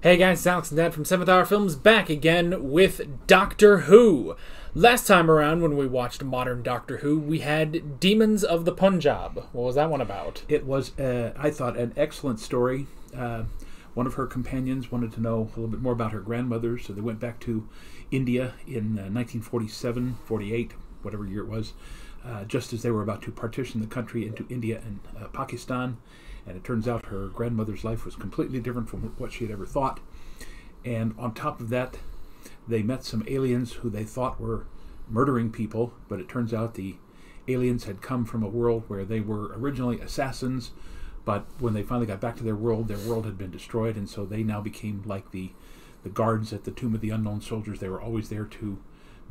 Hey guys, it's Alex and Dad from 7th Hour Films back again with Doctor Who. Last time around when we watched modern Doctor Who, we had Demons of the Punjab. What was that one about? It was, I thought, an excellent story. One of her companions wanted to know a little bit more about her grandmother, so they went back to India in 1947, 48, whatever year it was, just as they were about to partition the country into India and Pakistan. And it turns out her grandmother's life was completely different from what she had ever thought. And on top of that, they met some aliens who they thought were murdering people, but it turns out the aliens had come from a world where they were originally assassins, but when they finally got back to their world had been destroyed, and so they now became like the guards at the Tomb of the Unknown Soldiers. They were always there to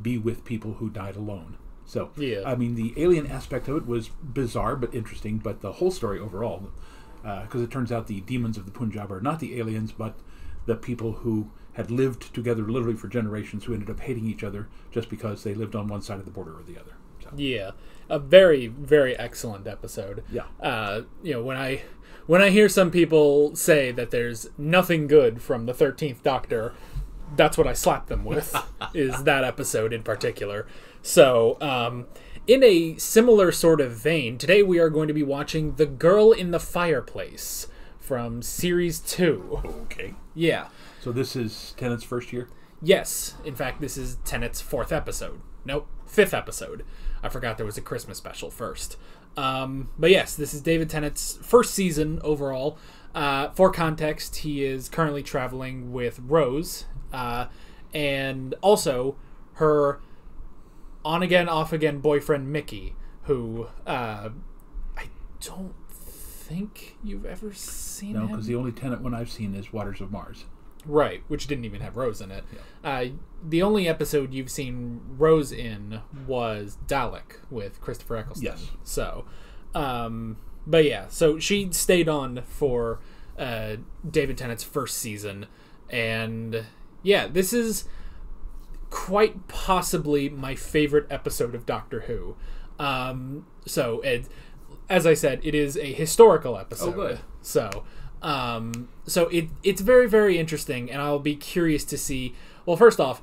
be with people who died alone. So, yeah. I mean, the alien aspect of it was bizarre but interesting, but the whole story overall, because it turns out the demons of the Punjab are not the aliens, but the people who had lived together literally for generations who ended up hating each other just because they lived on one side of the border or the other. So. Yeah, a very, very excellent episode. Yeah. When I hear some people say that there's nothing good from the 13th Doctor, that's what I slap them with, is that episode in particular. So, in a similar sort of vein, today we are going to be watching The Girl in the Fireplace from Series 2. Okay. Yeah. So this is Tennant's first year? Yes. In fact, this is Tennant's 4th episode. Nope, 5th episode. I forgot there was a Christmas special first. But yes, this is David Tennant's first season overall. For context, he is currently traveling with Rose, and also her on-again, off-again boyfriend, Mickey, who I don't think you've ever seen him. No, because the only Tennant one I've seen is Waters of Mars. Right, which didn't even have Rose in it. Yeah. The only episode you've seen Rose in was Dalek with Christopher Eccleston. Yes. So, but yeah, so she stayed on for David Tennant's first season, and yeah, this is quite possibly my favorite episode of Doctor Who. So, as I said, it is a historical episode. Oh, good. So it's very, very interesting, and I'll be curious to see. Well, first off,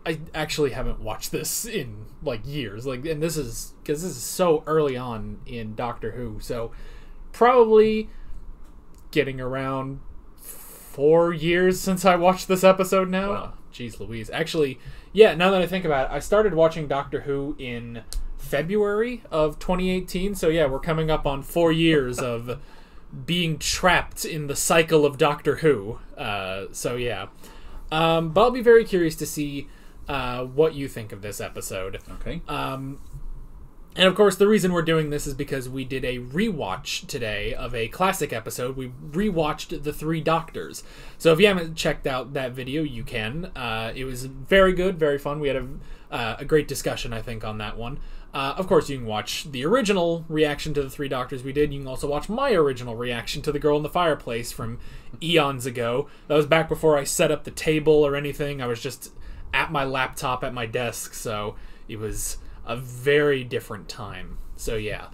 I actually haven't watched this in like years, and this is because this is so early on in Doctor Who. So probably getting around 4 years since I watched this episode now. Wow. Jeez Louise. Actually, yeah, now that I think about it, I started watching Doctor Who in February of 2018. So yeah, we're coming up on 4 years of being trapped in the cycle of Doctor Who. So yeah. But I'll be very curious to see what you think of this episode. Okay. And of course, the reason we're doing this is because we did a rewatch today of a classic episode. We rewatched The Three Doctors. So if you haven't checked out that video, you can. It was very good, very fun. We had a great discussion, I think, on that one. Of course, you can watch the original reaction to The Three Doctors we did. You can also watch my original reaction to The Girl in the Fireplace from eons ago. That was back before I set up the table or anything. I was just at my laptop at my desk, so it was a very different time. So yeah.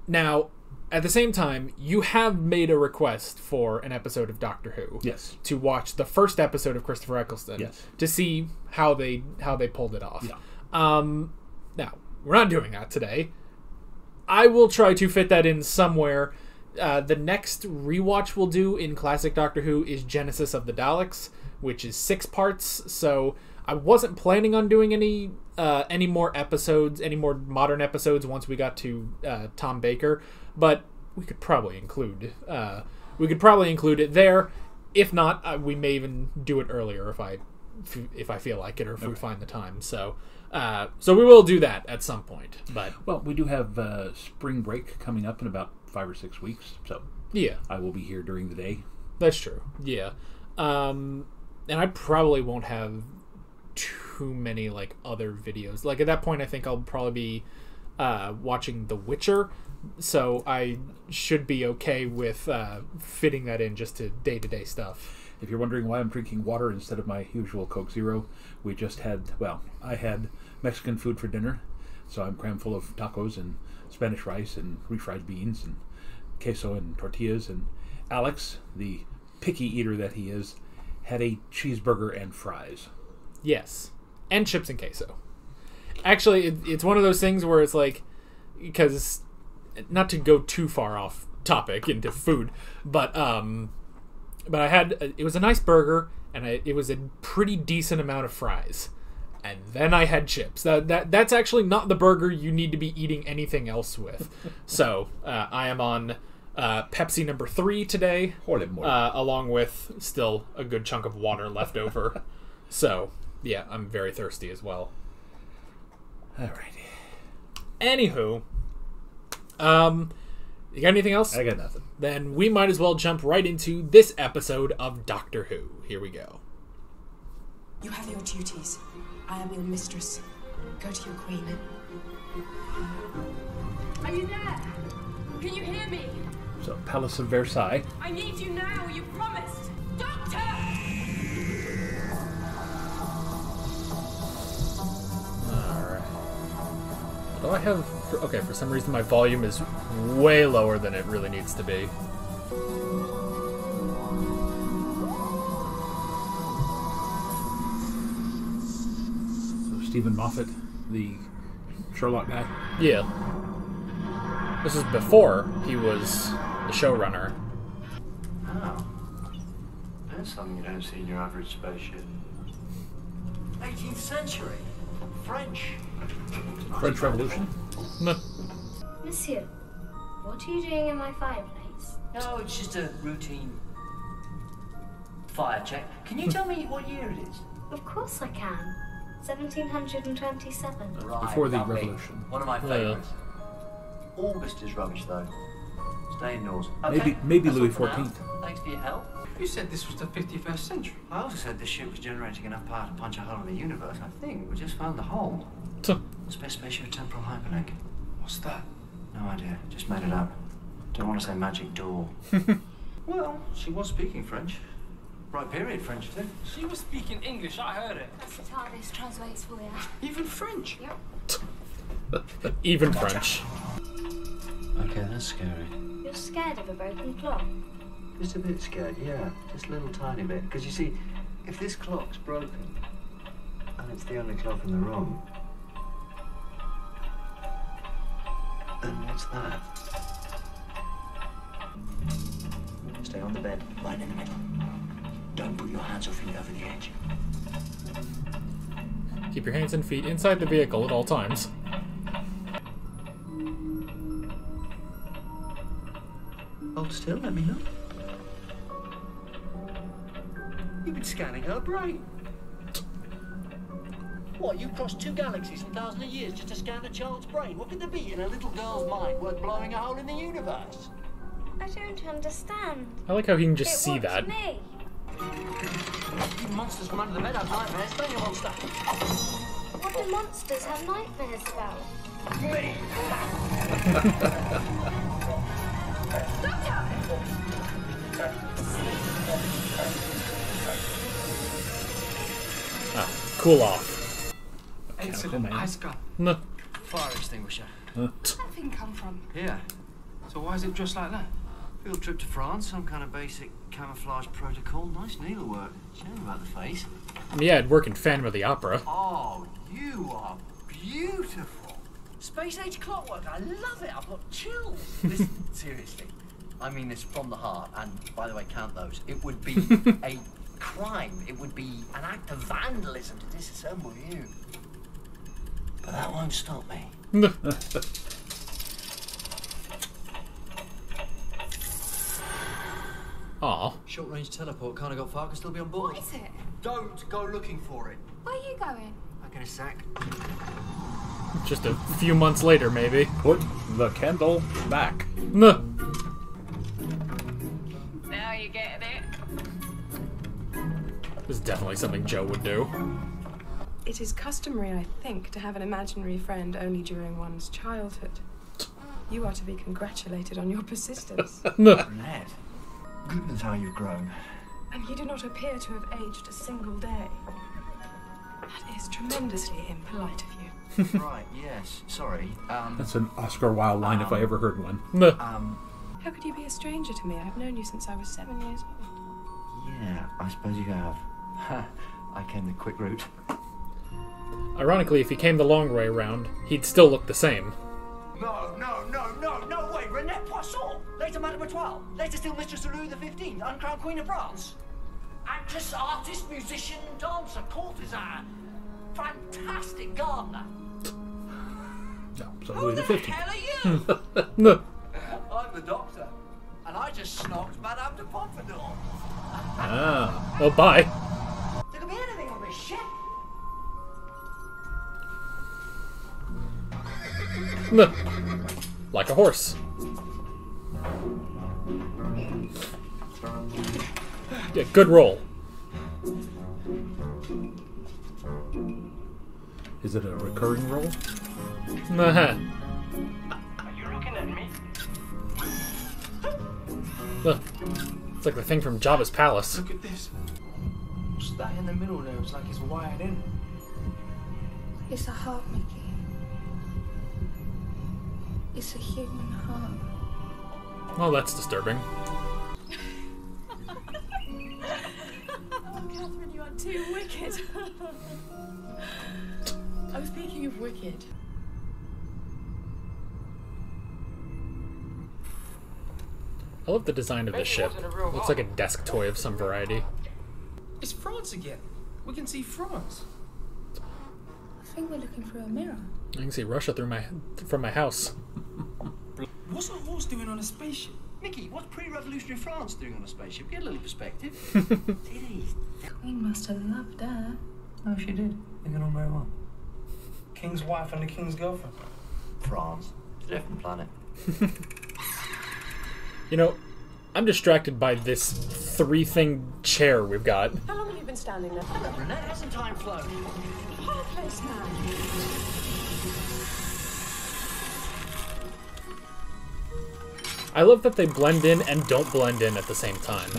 Now, at the same time, you have made a request for an episode of Doctor Who. Yes. To watch the first episode of Christopher Eccleston. Yes. To see how they pulled it off. Yeah. Now, we're not doing that today. I will try to fit that in somewhere. The next rewatch we'll do in classic Doctor Who is Genesis of the Daleks, which is 6 parts. So I wasn't planning on doing any more episodes, any more modern episodes once we got to Tom Baker, but we could probably include it there. If not, we may even do it earlier if I feel like it, or if we find the time. So we will do that at some point. But well, we do have spring break coming up in about 5 or 6 weeks, so yeah, I will be here during the day. That's true. Yeah, and I probably won't have too many like other videos. Like at that point, I think I'll probably be watching The Witcher, so I should be okay with fitting that in just to day-to-day stuff. If you're wondering why I'm drinking water instead of my usual Coke Zero, we just had, I had Mexican food for dinner, so I'm crammed full of tacos and Spanish rice and refried beans and queso and tortillas. And Alex, the picky eater that he is, had a cheeseburger and fries. Yes. And chips and queso. Actually, it's one of those things where it's like, because, not to go too far off topic into food, but I had, it was a nice burger, and it was a pretty decent amount of fries. And then I had chips. That's actually not the burger you need to be eating anything else with. So, I am on Pepsi number 3 today, along with still a good chunk of water left over. So, yeah, I'm very thirsty as well. Alrighty. Anywho, you got anything else? I got nothing. Then we might as well jump right into this episode of Doctor Who. Here we go. You have your duties. I am your mistress. Go to your queen. Are you there? Can you hear me? So, Palace of Versailles. I need you now. You promised. Doctor! Alright. Do I have... Okay, for some reason my volume is way lower than it really needs to be. So, Stephen Moffat, the Sherlock guy. Yeah. This is before he was the showrunner. Oh. That's something you don't see in your average spaceship. 18th century. French. French Revolution. Monsieur, what are you doing in my fireplace? No, it's just a routine fire check. Can you tell me what year it is? Of course I can. 1727. Right, Before the lovely. revolution. One of my favourites. August is rubbish though. Stay indoors. Okay, Maybe that's Louis all for now. XIV. Thanks for your help. You said this was the 51st century. I also said this ship was generating enough power to punch a hole in the universe. I think we just found the hole. Spatio-temporal hyperlink. What's that? No idea. Just made it up. Don't want to say magic door. Well, she was speaking French. Right period French too. She was speaking English, I heard it. That's the TARDIS translates for you. Even French? Yep. Even French. Okay, that's scary. You're scared of a broken clock? Just a bit scared, yeah. Just a little tiny bit. Because you see, if this clock's broken, and it's the only clock in the room, then what's that? Stay on the bed, right in the middle. Don't put your hands or feet over the edge. Keep your hands and feet inside the vehicle at all times. Hold still, let me know. You've been scanning her brain. What, you crossed 2 galaxies in thousands of years just to scan a child's brain? What could there be in a little girl's mind worth blowing a hole in the universe? I don't understand. I like how he can just see wants that. me. You monsters from under the bed have nightmares, don't you, monster? What do monsters have nightmares about? Me! Cool off. Excellent. man. Ice gun. No. Fire extinguisher. Where'd that thing come from? Here. So why is it just like that? Field trip to France, some kind of basic camouflage protocol. Nice needlework. Shame about the face. Yeah, I'd work in Phantom of the Opera. Oh, you are beautiful. Space age clockwork, I love it. I've got chills. Listen, seriously, I mean this from the heart. And by the way, count those. It would be a crime. It would be an act of vandalism to disassemble you. But that won't stop me. Aw. Short range teleport, can't have got far, can still be on board. What is it? Don't go looking for it. Where are you going? Back in a sec. Just a few months later, maybe. Put the candle back. No. Now you get it. This is definitely something Joe would do. It is customary, I think, to have an imaginary friend only during one's childhood. You are to be congratulated on your persistence. No. Ned, goodness how you've grown. And you do not appear to have aged a single day. That is tremendously impolite of you. Right, yes, sorry. That's an Oscar Wilde line if I ever heard one. No. How could you be a stranger to me? I've known you since I was 7 years old. I suppose you have. I came the quick route. Ironically, if he came the long way around, he'd still look the same. No way! Renette Poisson! Later Madame Etoile! Later still Mistress of Louis XV, uncrowned Queen of France! Actress, artist, musician, dancer, courtesan! Fantastic gardener! No, so Who Louis the XV. hell are you? No. I'm the doctor, and I just snogged Madame de Pompadour. Ah. Oh, bye. There could be anything on this ship. No. Like a horse. Yeah, good roll. Is it a recurring role? Uh-huh. Are you looking at me? It's like the thing from Jabba's palace. Look at this. What's that in the middle there? It's like it's wired in. It's a heart, Mickey. It's a human heart. Oh, that's disturbing. Oh, Catherine, you are too wicked. Oh, speaking of wicked. I love the design of this ship. Looks like a desk toy of some variety. It's France again. We can see France. I think we're looking through a mirror. I can see Russia from my house. What's a horse doing on a spaceship? Mickey, what's pre-revolutionary France doing on a spaceship? Get a little perspective. Did he? Queen must have loved her. Oh, she did. They get on very well. King's wife and the king's girlfriend. France. It's a different planet. You know, I'm distracted by this three-thing chair we've got. How long have you been standing there? Renette, hasn't time flown? Fireplace, man. I love that they blend in and don't blend in at the same time.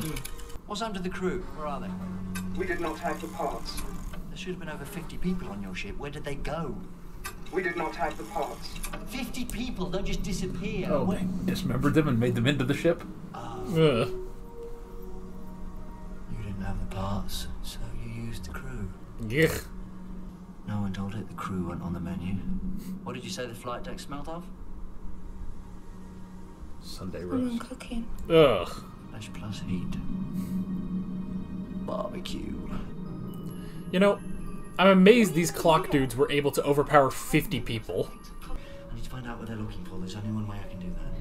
What's happened to the crew? Where are they? We did not have the parts. There should have been over 50 people on your ship. Where did they go? We did not have the parts. 50 people don't just disappear. Oh, Where- they dismembered them and made them into the ship? Ugh. You didn't have the parts, so you used the crew. Yeah. No one told it the crew weren't on the menu. What did you say the flight deck smelled of? Sunday Someone roast. cooking. Ugh. Flesh plus heat. Barbecue. You know, I'm amazed these clock dudes were able to overpower 50 people. I need to find out what they're looking for. There's only one way I can do that.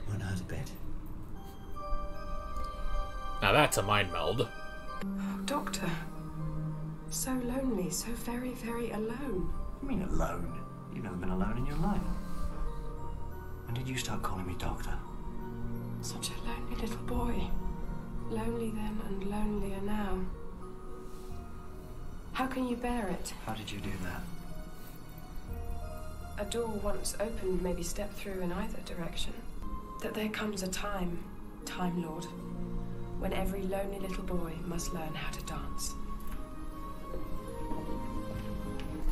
Won't hurt a bit. Now that's a mind meld. Doctor. So lonely, so very, very alone. You mean alone? You've never been alone in your life. When did you start calling me doctor? Such a lonely little boy. Lonely then and lonelier now. How can you bear it? How did you do that? A door once opened, maybe step through in either direction. That there comes a time, Time Lord, when every lonely little boy must learn how to dance.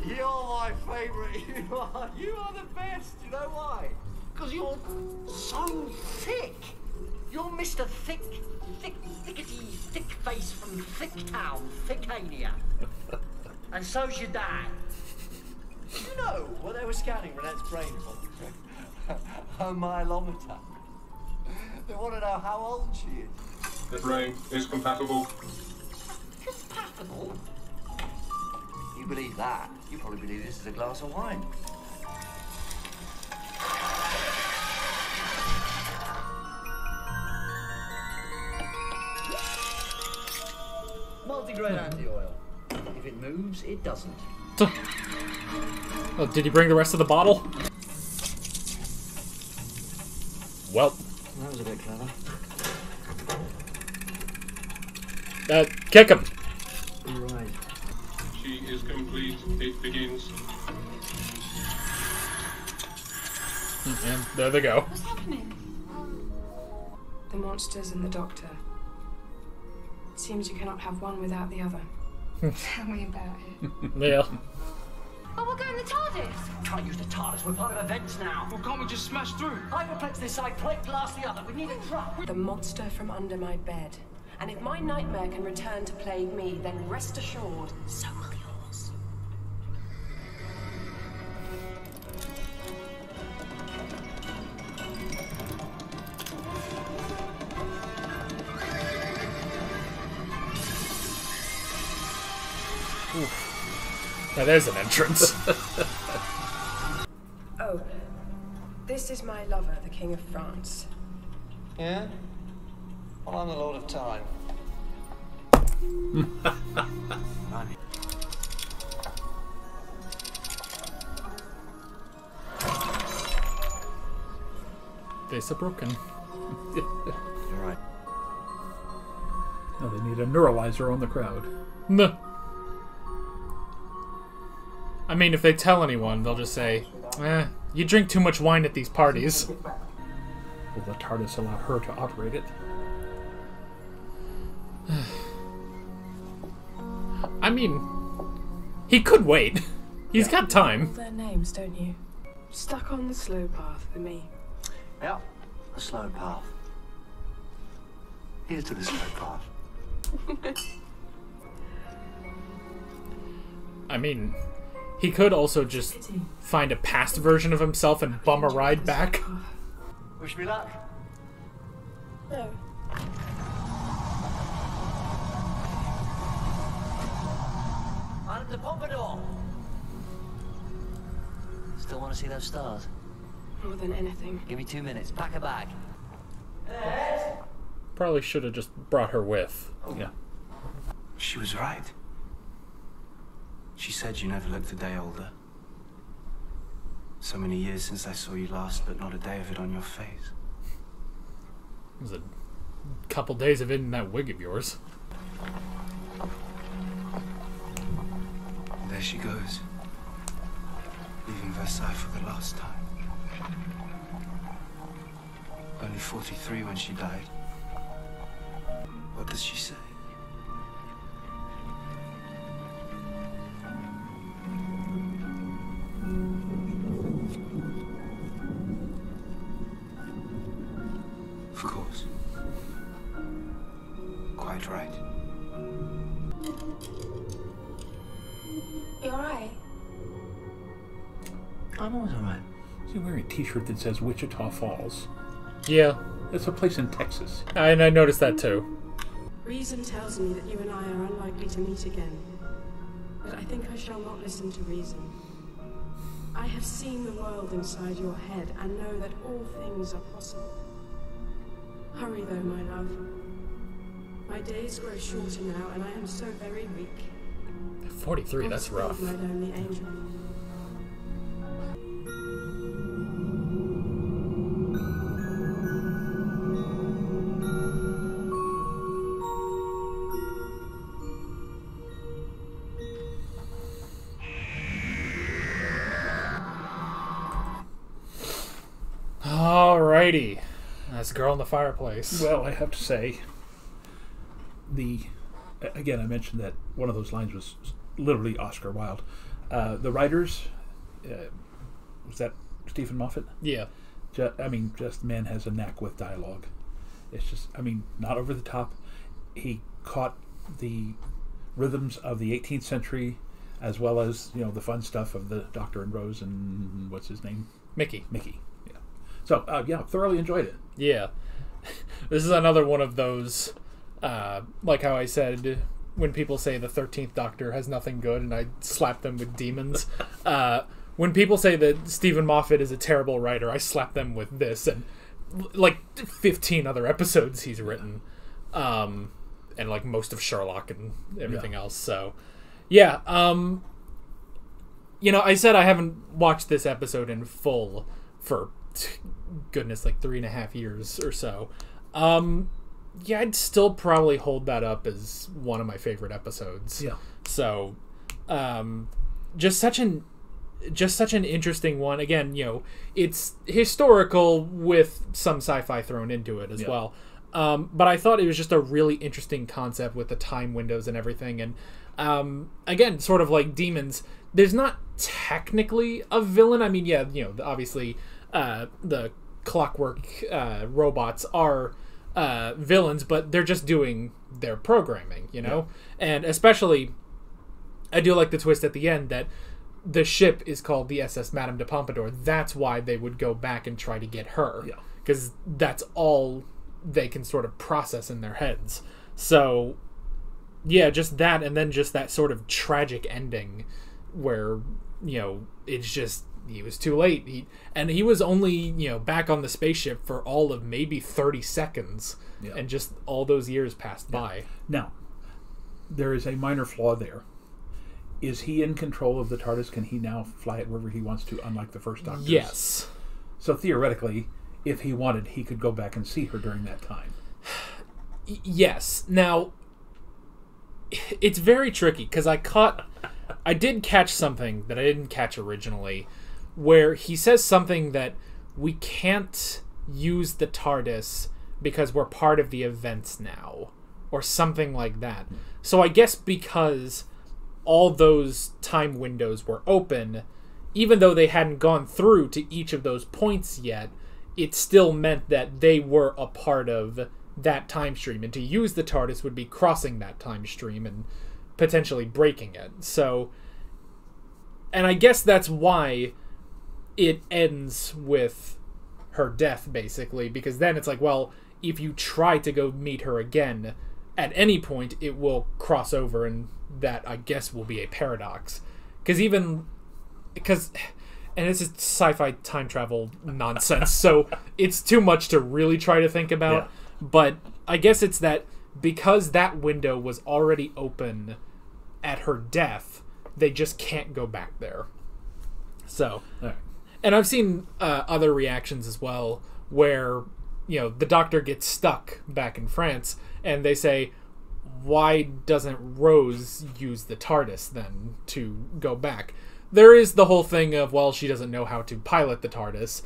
You're my favourite. You are the best. You know why? Because you're so thick. You're Mr. Thickety, thick face from Thick Town, Thickania. And so's your dad. You know what they were scanning Renette's brain for? Her myelometer. They want to know how old she is. The brain is compatible. Compatible? You believe that? You probably believe this is a glass of wine. Multigrain anti-oil. If it moves, it doesn't. Oh, did he bring the rest of the bottle? Well. That was a bit clever. Kick him. Right. She is complete. It begins. And there they go. What's happening? The monsters and the doctor. It seems you cannot have one without the other. Tell me about it. Yeah. Oh, we're going to the TARDIS. Can't use the TARDIS. We're part of events now. Well, can't we just smash through? Hyperplex this side, plate glass the other. We need a truck. The monster from under my bed. And if my nightmare can return to plague me, then rest assured, so will yours. Now there's an entrance. Oh, this is my lover, the King of France. Yeah? Well, I'm the Lord of Time. Face are broken. You're right. No, they need a neuralizer on the crowd. No. I mean, if they tell anyone, they'll just say, you drink too much wine at these parties. Will the TARDIS allow her to operate it? I mean, he could wait. He's got time. Their names, don't you? Stuck on the slow path for me. Yeah, the slow path. Here's to the slow path. I mean, he could also just find a past version of himself and bum a ride back. Wish me luck. No. And the Pompadour. Still want to see those stars? More than anything. Give me 2 minutes. Pack a bag. Probably should have just brought her with. Yeah. She was right. She said you never looked a day older. So many years since I saw you last, but not a day of it on your face. It was a couple days of it in that wig of yours. There she goes. Leaving Versailles for the last time. Only 43 when she died. What does she say? Of course. Quite right. You alright? I'm always alright. Is he wearing a t-shirt that says Wichita Falls? Yeah, It's a place in Texas. and I noticed that too. Reason tells me that you and I are unlikely to meet again. But I think I shall not listen to reason. I have seen the world inside your head and know that all things are possible. Hurry though, my love. My days grow shorter now, and I am so very weak. 43, that's rough. My lonely angel. Alrighty. That's Girl in the Fireplace. Well, I have to say, again, I mentioned that one of those lines was literally Oscar Wilde. The writers, was that Stephen Moffat? Yeah. Just man has a knack with dialogue. It's just, not over the top. He caught the rhythms of the 18th century, as well as the fun stuff of the Doctor and Rose and what's his name? Mickey. Yeah. So thoroughly enjoyed it. Yeah. This is another one of those, like how I said, when people say the 13th Doctor has nothing good, and I slap them with demons. When people say that Stephen Moffat is a terrible writer, I slap them with this and like 15 other episodes he's written, and like most of Sherlock and everything else. So, yeah. I said I haven't watched this episode in full for goodness, like 3.5 years or so. I'd still probably hold that up as one of my favorite episodes. Yeah. So, just such an interesting one. Again, it's historical with some sci-fi thrown into it as well. But I thought it was just a really interesting concept with the time windows and everything. And again, sort of like demons, there's not technically a villain. Obviously, the clockwork robots are villains, but they're just doing their programming, you know? And especially, I do like the twist at the end that the ship is called the SS Madame de Pompadour. That's why they would go back and try to get her. Yeah. Because that's all they can sort of process in their heads. So, yeah, just that, and then just that sort of tragic ending where, you know, it's just, he was too late. He was only, you know, back on the spaceship for all of maybe 30 seconds. Yeah. And just all those years passed by. Now, there is a minor flaw there. Is he in control of the TARDIS? Can he now fly it wherever he wants to, unlike the first Doctor? Yes. So theoretically, if he wanted, he could go back and see her during that time. Yes. Now, it's very tricky, because I did catch something that I didn't catch originally, where he says something that we can't use the TARDIS because we're part of the events now, or something like that. So I guess because all those time windows were open, even though they hadn't gone through to each of those points yet, it still meant that they were a part of that time stream, and to use the TARDIS would be crossing that time stream and potentially breaking it. So, and I guess that's why it ends with her death, basically, because then it's like, well, if you try to go meet her again, at any point it will cross over, and that, I guess, will be a paradox. And it's just sci-fi time travel nonsense, so it's too much to really try to think about. Yeah. But I guess it's that because that window was already open at her death, they just can't go back there. So, right. And I've seen other reactions as well where, you know, the Doctor gets stuck back in France, and they say, why doesn't Rose use the TARDIS then to go back? There is the whole thing of, well, she doesn't know how to pilot the TARDIS.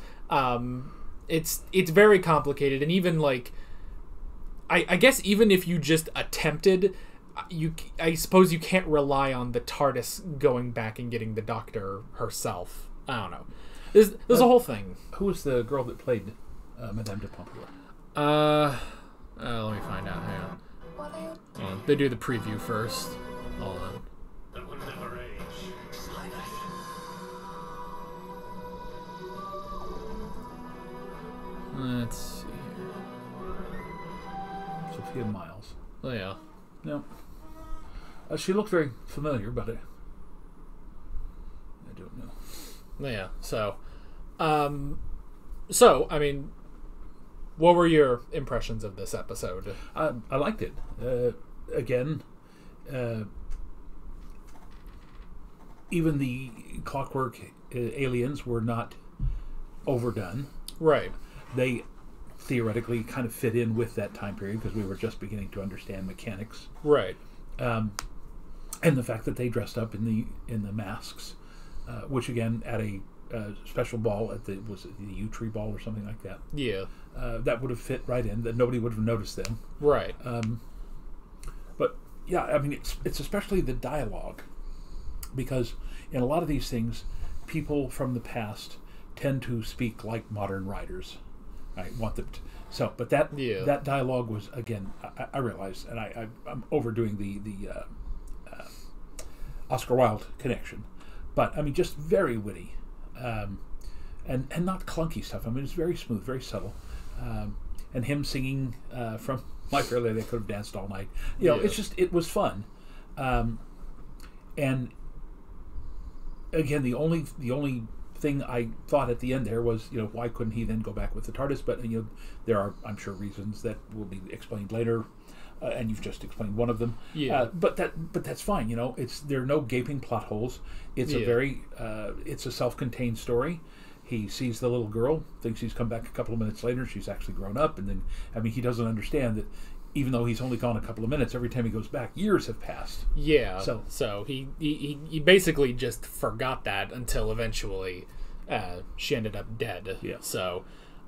It's very complicated, and even like, I guess even if you just attempted, I suppose you can't rely on the TARDIS going back and getting the Doctor herself. I don't know. There's a whole thing. Who was the girl that played Madame de Pompadour? Let me find out. Hang on. They do the preview first. Hold on. That will never age. Let's see here. Sophia Miles. Oh, yeah. No. She looked very familiar, but I don't know. Yeah, so... I mean, what were your impressions of this episode? I liked it. Again, even the clockwork aliens were not overdone. Right. They theoretically kind of fit in with that time period because we were just beginning to understand mechanics. Right. And the fact that they dressed up in the masks, which again at a special ball at was it the U Tree ball or something like that? Yeah. That would have fit right in. That nobody would have noticed them. Right. But yeah, I mean, it's especially the dialogue, because in a lot of these things, people from the past tend to speak like modern writers. I want them to. So, but that dialogue was, again, I realize, and I'm overdoing the Oscar Wilde connection, but I mean, just very witty, and not clunky stuff. I mean, it's very smooth, very subtle, and him singing from My Fair Lady, I Could Have Danced All Night. You know, it's just, it was fun, and again, the only thing I thought at the end there was, you know, why couldn't he then go back with the TARDIS? But, you know, there are, I'm sure, reasons that will be explained later, and you've just explained one of them. Yeah. But that's fine. You know, there are no gaping plot holes. It's a very it's a self-contained story. He sees the little girl, thinks he's come back a couple of minutes later. She's actually grown up, and then, I mean, he doesn't understand that even though he's only gone a couple of minutes, every time he goes back, years have passed. Yeah. So he basically just forgot that until eventually she ended up dead. Yeah. So,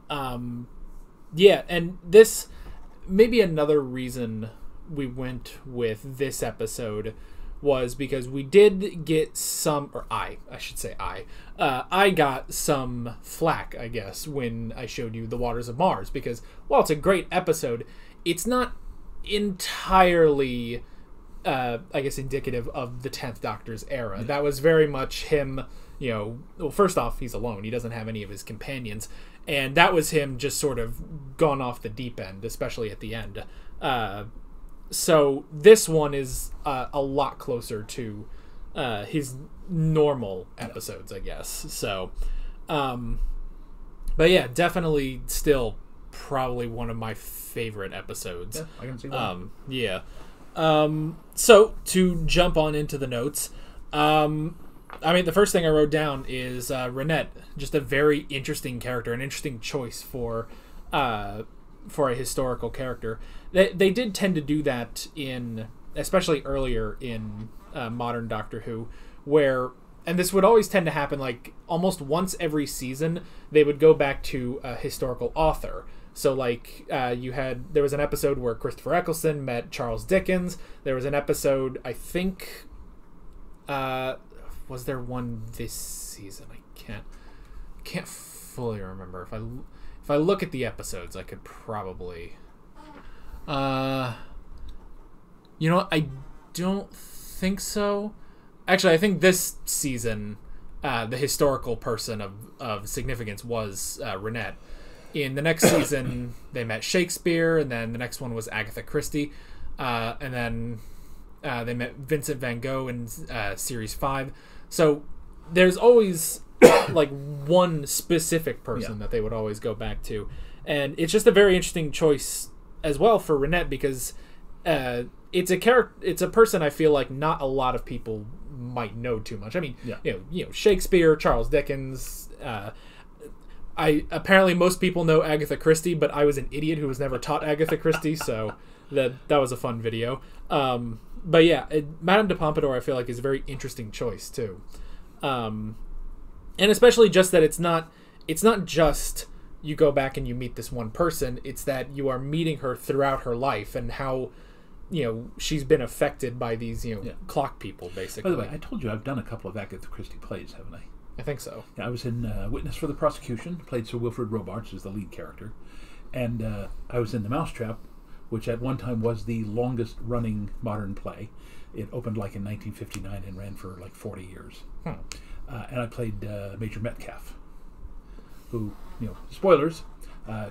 yeah, and this maybe another reason we went with this episode was because we did get some, or I got some flack, I guess, when I showed you The Waters of Mars, because while it's a great episode, it's not entirely, I guess, indicative of the 10th Doctor's era. That was very much him, well, first off, he's alone. He doesn't have any of his companions. And that was him just sort of gone off the deep end, especially at the end. So this one is a lot closer to his normal episodes, I guess. So, but yeah, definitely still probably one of my favorite episodes. Yeah, I can see that. Yeah. So to jump on into the notes, I mean, the first thing I wrote down is Renette, just a very interesting character, an interesting choice for a historical character. They did tend to do that especially earlier in modern Doctor Who, where, and this would always tend to happen like almost once every season, they would go back to a historical author. So like there was an episode where Christopher Eccleston met Charles Dickens. There was an episode, I think, was there one this season? I can't fully remember. If I look at the episodes, I could probably. I don't think so. Actually, I think this season, the historical person of significance was Renette. In the next season, they met Shakespeare, and then the next one was Agatha Christie, and then they met Vincent van Gogh in Series 5. So there's always like one specific person that they would always go back to. And it's just a very interesting choice as well for Renette, because it's a person I feel like not a lot of people might know too much. I mean, Shakespeare, Charles Dickens, apparently most people know Agatha Christie, but I was an idiot who was never taught Agatha Christie, so that was a fun video. But yeah, Madame de Pompadour I feel like is a very interesting choice too. And especially just that it's not just you go back and you meet this one person, it's that you are meeting her throughout her life and how she's been affected by these clock people, basically. By the way, I told you I've done a couple of Agatha Christie plays, haven't I? I think so. Yeah, I was in Witness for the Prosecution, played Sir Wilfrid Robarts as the lead character, and I was in The Mousetrap, which at one time was the longest running modern play. It opened like in 1959 and ran for like 40 years. And I played Major Metcalf, who, spoilers,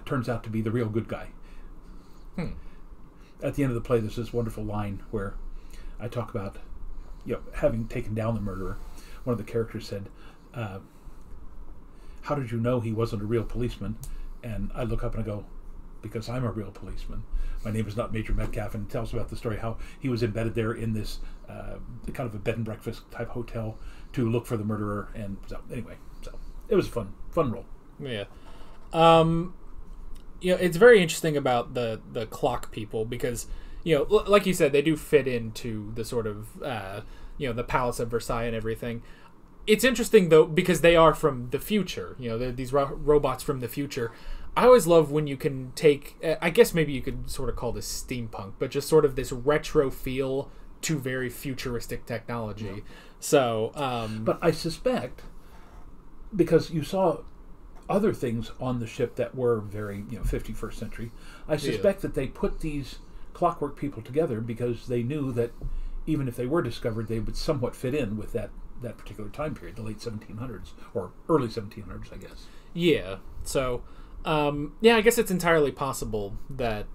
turns out to be the real good guy. At the end of the play, there's this wonderful line where I talk about, having taken down the murderer. One of the characters said, how did you know he wasn't a real policeman? And I look up and I go, because I'm a real policeman. My name is not Major Metcalf, and it tells about the story how he was embedded there in this kind of a bed and breakfast type hotel to look for the murderer. And so anyway, it was a fun role. Yeah. It's very interesting about the clock people because, like you said, they do fit into the sort of, the Palace of Versailles and everything. It's interesting, though, because they are from the future. They're these robots from the future. I always love when you can take, I guess maybe you could sort of call this steampunk, but just sort of this retro feel to very futuristic technology. So, but I suspect, because you saw other things on the ship that were very, 51st century, I suspect that they put these clockwork people together because they knew that even if they were discovered, they would somewhat fit in with that particular time period, the late 1700s, or early 1700s, I guess. Yeah, so... I guess it's entirely possible that,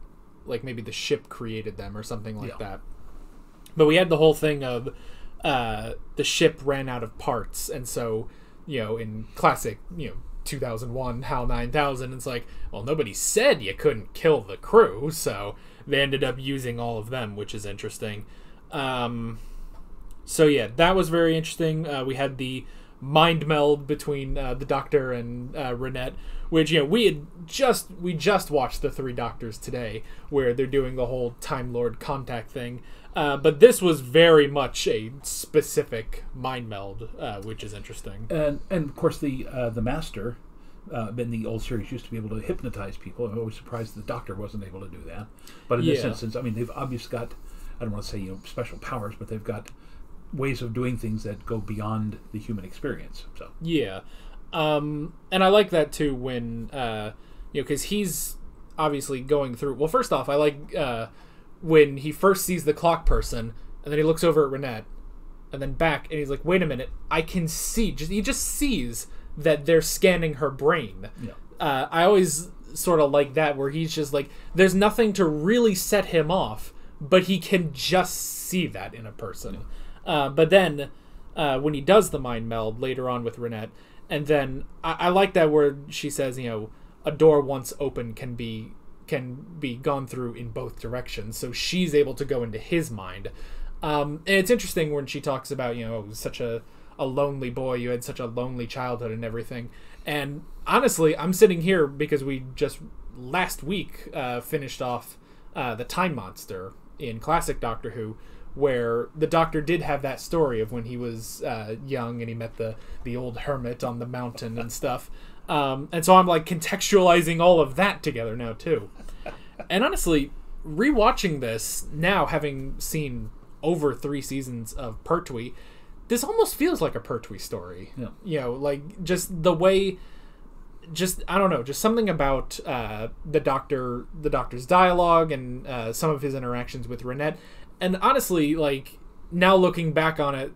like, maybe the ship created them or something like that. But we had the whole thing of the ship ran out of parts, and so, in classic, 2001 HAL 9000, it's like, well, nobody said you couldn't kill the crew, so they ended up using all of them, which is interesting. So yeah, that was very interesting. We had the mind meld between the Doctor and Renette, which we just watched the Three Doctors today, where they're doing the whole Time Lord contact thing. But this was very much a specific mind meld, which is interesting. And of course the Master in the old series used to be able to hypnotize people. I'm always surprised the Doctor wasn't able to do that. But in this instance, I mean, they've obviously got, I don't want to say special powers, but they've got ways of doing things that go beyond the human experience. So and I like that too when because he's obviously going through. Well, first off, I like when he first sees the clock person, and then he looks over at Renette, and then back, and he's like, wait a minute, I can see. He just sees that they're scanning her brain. Yeah. I always sort of like that, where he's just like, there's nothing to really set him off, but he can just see that in a person. But then, when he does the mind meld later on with Renette, and then I like that where she says, a door once open can be gone through in both directions. So she's able to go into his mind. And it's interesting when she talks about, such a lonely boy, you had such a lonely childhood and everything. And honestly, I'm sitting here because we just last week finished off the Time Monster in classic Doctor Who, where the Doctor did have that story of when he was young and he met the old hermit on the mountain and stuff. And so I'm like contextualizing all of that together now too. And honestly, rewatching this now, having seen over 3 seasons of Pertwee, this almost feels like a Pertwee story. Yeah. Like just the way, I don't know, just something about the Doctor's dialogue and some of his interactions with Renette. And honestly, like now looking back on it,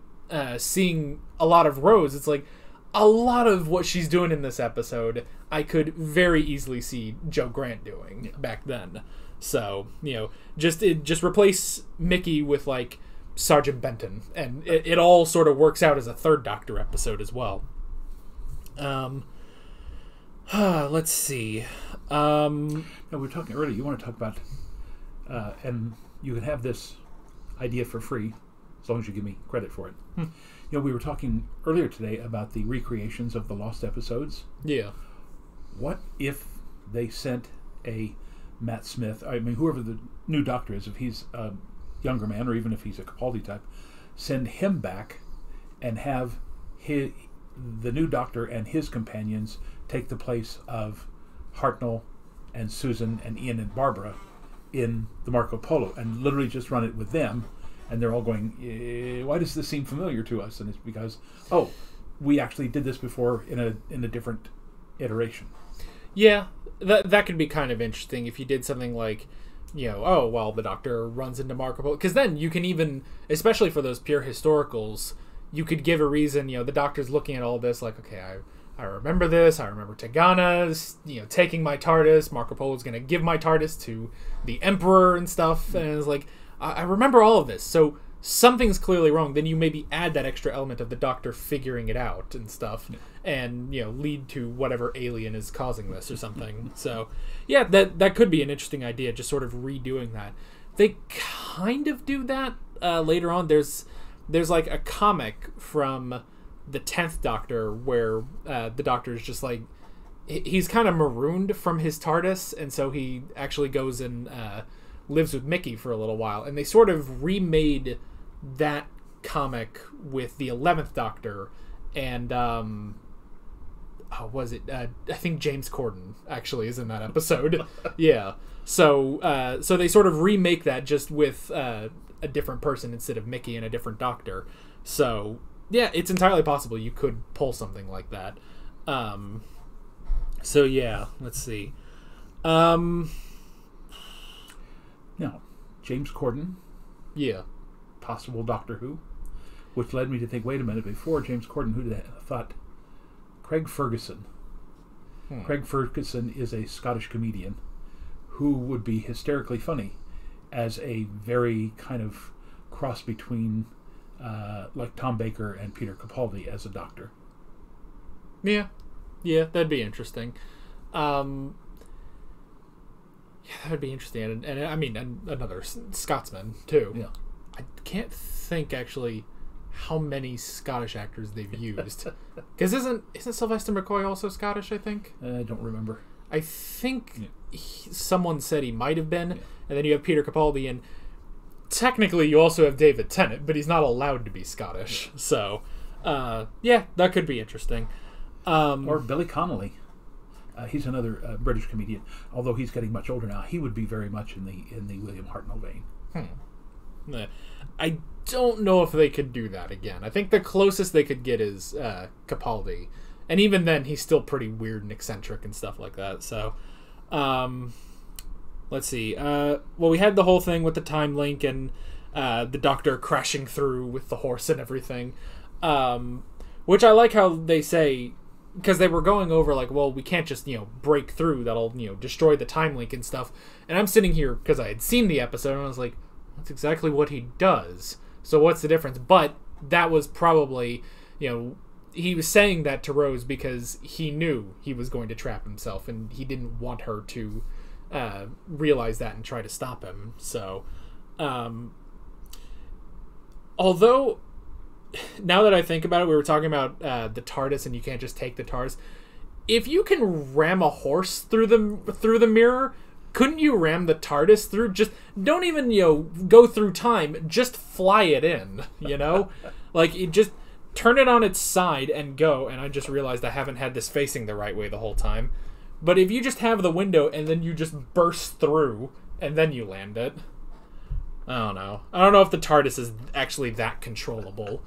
seeing a lot of Rose, it's like a lot of what she's doing in this episode, I could very easily see Joe Grant doing back then. So, just replace Mickey with like Sergeant Benton, and it all sort of works out as a third Doctor episode as well. Let's see. No, we were talking earlier. You want to talk about, and you can have this idea for free, as long as you give me credit for it. We were talking earlier today about the recreations of the lost episodes. Yeah. What if they sent a Matt Smith, whoever the new Doctor is, if he's a younger man or even if he's a Capaldi type, send him back and have the new Doctor and his companions take the place of Hartnell and Susan and Ian and Barbara in the Marco Polo, and literally just run it with them. And they're all going, why does this seem familiar to us? And it's because, we actually did this before in a different iteration. Yeah, that could be kind of interesting if you did something like, the Doctor runs into Marco Polo. Because then you can even, especially for those pure historicals, you could give a reason, the Doctor's looking at all this like, okay, I remember this, I remember Tegana's, taking my TARDIS, Marco Polo's going to give my TARDIS to the Emperor and stuff, and it's like, I remember all of this, so something's clearly wrong. Then you maybe add that extra element of the Doctor figuring it out and stuff, and lead to whatever alien is causing this or something. So, yeah, that could be an interesting idea, just sort of redoing that. They kind of do that later on. There's like a comic from the 10th Doctor where the Doctor is just like, he's kind of marooned from his TARDIS, and so he actually goes and lives with Mickey for a little while, and they sort of remade that comic with the 11th Doctor, and was it I think James Corden actually is in that episode. Yeah, so they sort of remake that just with a different person instead of Mickey and a different Doctor. So yeah, it's entirely possible you could pull something like that. So yeah, let's see. Now, James Corden. Yeah. Possible Doctor Who. Which led me to think, wait a minute, before James Corden, who'd have thought? Craig Ferguson. Craig Ferguson is a Scottish comedian who would be hysterically funny as a very kind of cross between like Tom Baker and Peter Capaldi as a Doctor. Yeah, that'd be interesting. Yeah, that would be interesting, and I mean, another Scotsman too. Yeah, I can't think actually how many Scottish actors they've used, because isn't Sylvester McCoy also Scottish? I think. I don't remember. I think someone said he might have been, and then you have Peter Capaldi, and technically you also have David Tennant, but he's not allowed to be Scottish. So, yeah, that could be interesting. Or Billy Connolly. He's another British comedian. Although he's getting much older now, he would be very much in the William Hartnell vein. I don't know if they could do that again. I think the closest they could get is Capaldi, and even then, he's still pretty weird and eccentric and stuff like that. So, let's see. Well, we had the whole thing with the time link and the Doctor crashing through with the horse and everything, which I like how they say, because they were going over like, well, we can't just break through, that'll destroy the time link and stuff. And I'm sitting here because I had seen the episode and I was like, that's exactly what he does. So what's the difference? But that was probably he was saying that to Rose because he knew he was going to trap himself and he didn't want her to realize that and try to stop him. So although now that I think about it, we were talking about the TARDIS and you can't just take the TARDIS. If you can ram a horse through the mirror, couldn't you ram the TARDIS through? Just don't even go through time, just fly it in, like it just turn it on its side and go. And I just realized I haven't had this facing the right way the whole time. But if you just have the window and then you just burst through and then you land it, I don't know. I don't know if the TARDIS is actually that controllable.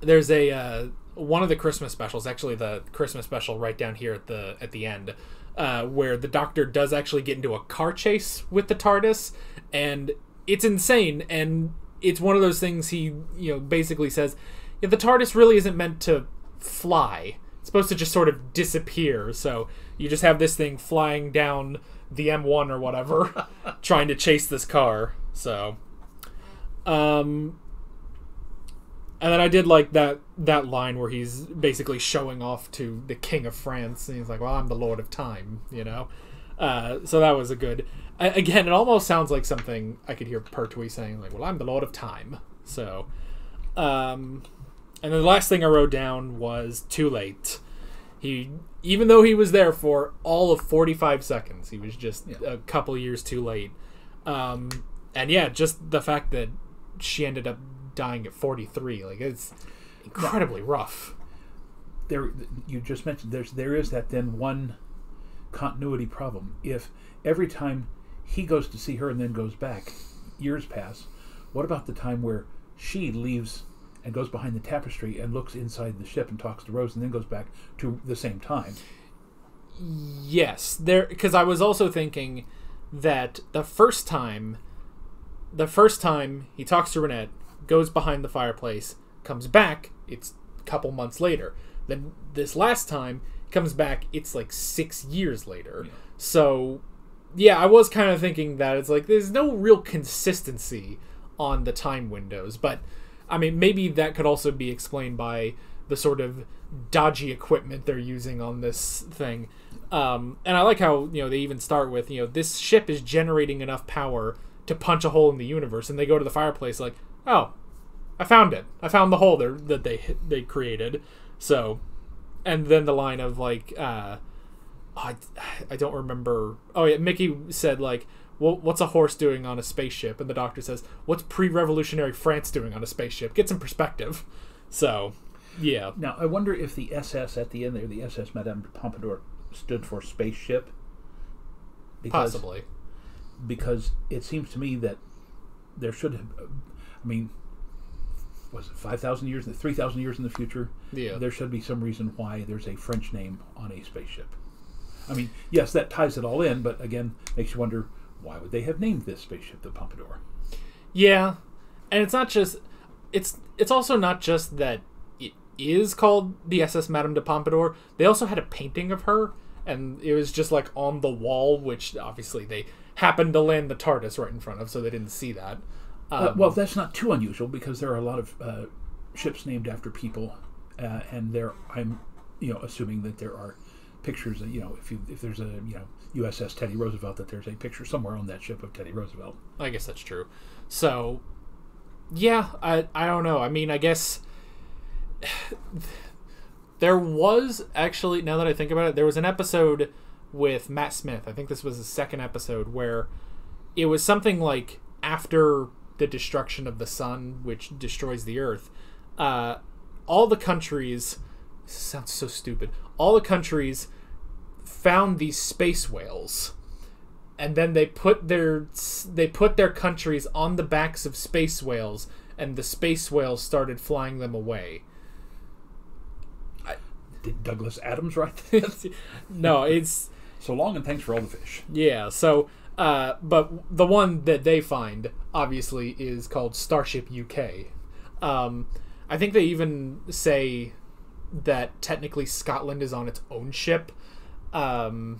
There's one of the Christmas specials, actually the Christmas special right down here at the end, where the Doctor does actually get into a car chase with the TARDIS, and it's insane. And it's one of those things he basically says, the TARDIS really isn't meant to fly. It's supposed to just sort of disappear. So you just have this thing flying down the M1 or whatever, trying to chase this car. So, and then I did like that line where he's basically showing off to the King of France, and he's like, "Well, I'm the Lord of Time," So that was a good. Again, it almost sounds like something I could hear Pertwee saying, like, "Well, I'm the Lord of Time." So, and then the last thing I wrote down was too late. Even though he was there for all of 45 seconds, he was just a couple years too late. And yeah, just the fact that she ended up dying at 43, like, it's incredibly rough. You just mentioned there is that then one continuity problem. If every time he goes to see her and then goes back, years pass, what about the time where she leaves and goes behind the tapestry and looks inside the ship and talks to Rose and then goes back to the same time? Yes, because I was also thinking that the first time he talks to Renette, goes behind the fireplace, comes back, it's a couple months later. Then this last time, comes back, it's like 6 years later. Yeah. So, yeah, I was kind of thinking that it's like there's no real consistency on the time windows, but I mean, maybe that could also be explained by the sort of dodgy equipment they're using on this thing. And I like how, they even start with, this ship is generating enough power to punch a hole in the universe. And they go to the fireplace like, oh, I found it. I found the hole there that they created. So, and then the line of like, I don't remember. Oh yeah, Mickey said like, well, what's a horse doing on a spaceship? And the Doctor says, what's pre-revolutionary France doing on a spaceship? Get some perspective. So, yeah. Now, I wonder if the SS at the end there, the SS Madame de Pompadour, stood for spaceship. Possibly. Because it seems to me that there should have, was it 5,000 years, 3,000 years in the future? Yeah. There should be some reason why there's a French name on a spaceship. Yes, that ties it all in, but again, makes you wonder, why would they have named this spaceship the Pompadour? Yeah, and it's not just... It's also not just that it is called the SS Madame de Pompadour. They also had a painting of her, and it was just like on the wall, which obviously they happened to land the TARDIS right in front of, so they didn't see that. Well, that's not too unusual, because there are a lot of ships named after people, and I'm assuming that there are pictures, if there's a USS Teddy Roosevelt, that there's a picture somewhere on that ship of Teddy Roosevelt. I guess that's true. So, yeah, I don't know. I guess there was actually, now that I think about it, there was an episode with Matt Smith. I think this was the second episode where it was something like after the destruction of the sun, which destroys the Earth, all the countries, this sounds so stupid, all the countries found these space whales, and then they put their countries on the backs of space whales, and the space whales started flying them away. Did Douglas Adams write this? No, it's So long, and thanks for all the fish. Yeah, so, but the one that they find, obviously, is called Starship UK. I think they even say that technically Scotland is on its own ship. Yeah,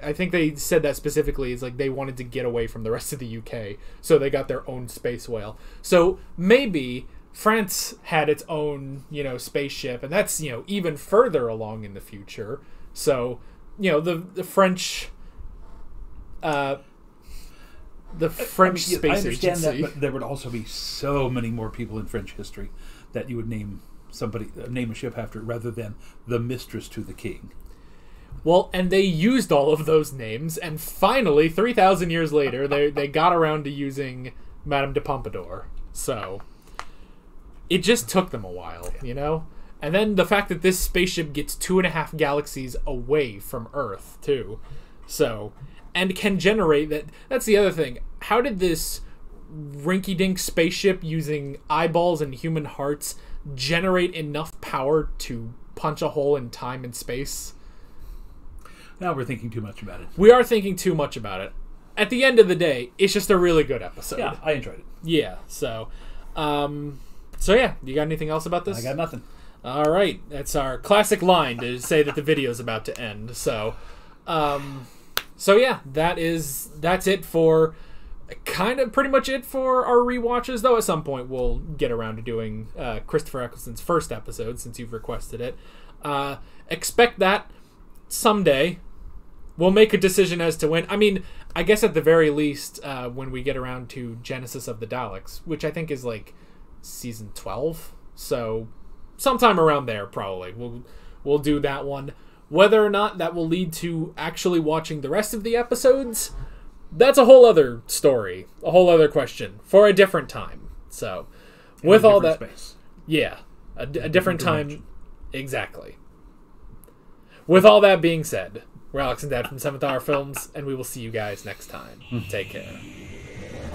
I think they said that specifically. It's like they wanted to get away from the rest of the UK, so they got their own space whale. So maybe France had its own, spaceship, and that's, even further along in the future. So, the French... the French space I understand agency. that, but there would also be so many more people in French history that you would name a ship after, rather than the mistress to the king. Well, and they used all of those names, and finally, 3,000 years later, they got around to using Madame de Pompadour. So, it just took them a while, And then the fact that this spaceship gets 2.5 galaxies away from Earth, too. So, and can generate that's the other thing. How did this rinky-dink spaceship using eyeballs and human hearts generate enough power to punch a hole in time and space? Now we're thinking too much about it. We are thinking too much about it. At the end of the day, it's just a really good episode. Yeah, I enjoyed it. Yeah, so yeah, you got anything else about this? I got nothing. All right, that's our classic line to say that the video is about to end. So yeah, that's it for pretty much it for our rewatches. Though at some point we'll get around to doing Christopher Eccleston's first episode since you've requested it. Expect that someday. We'll make a decision as to when. I mean, I guess at the very least, when we get around to Genesis of the Daleks, which I think is like season 12. So sometime around there, probably we'll do that one. Whether or not that will lead to actually watching the rest of the episodes, that's a whole other story, a whole other question for a different time. So, with all that, space. Yeah, a different time, exactly. With all that being said, we're Alex and Dad from 7th Hour Films, and we will see you guys next time. Take care.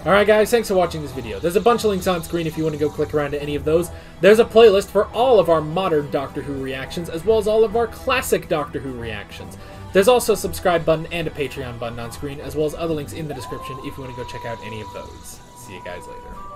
Alright guys, thanks for watching this video. There's a bunch of links on screen if you want to go click around to any of those. There's a playlist for all of our modern Doctor Who reactions, as well as all of our classic Doctor Who reactions. There's also a subscribe button and a Patreon button on screen, as well as other links in the description if you want to go check out any of those. See you guys later.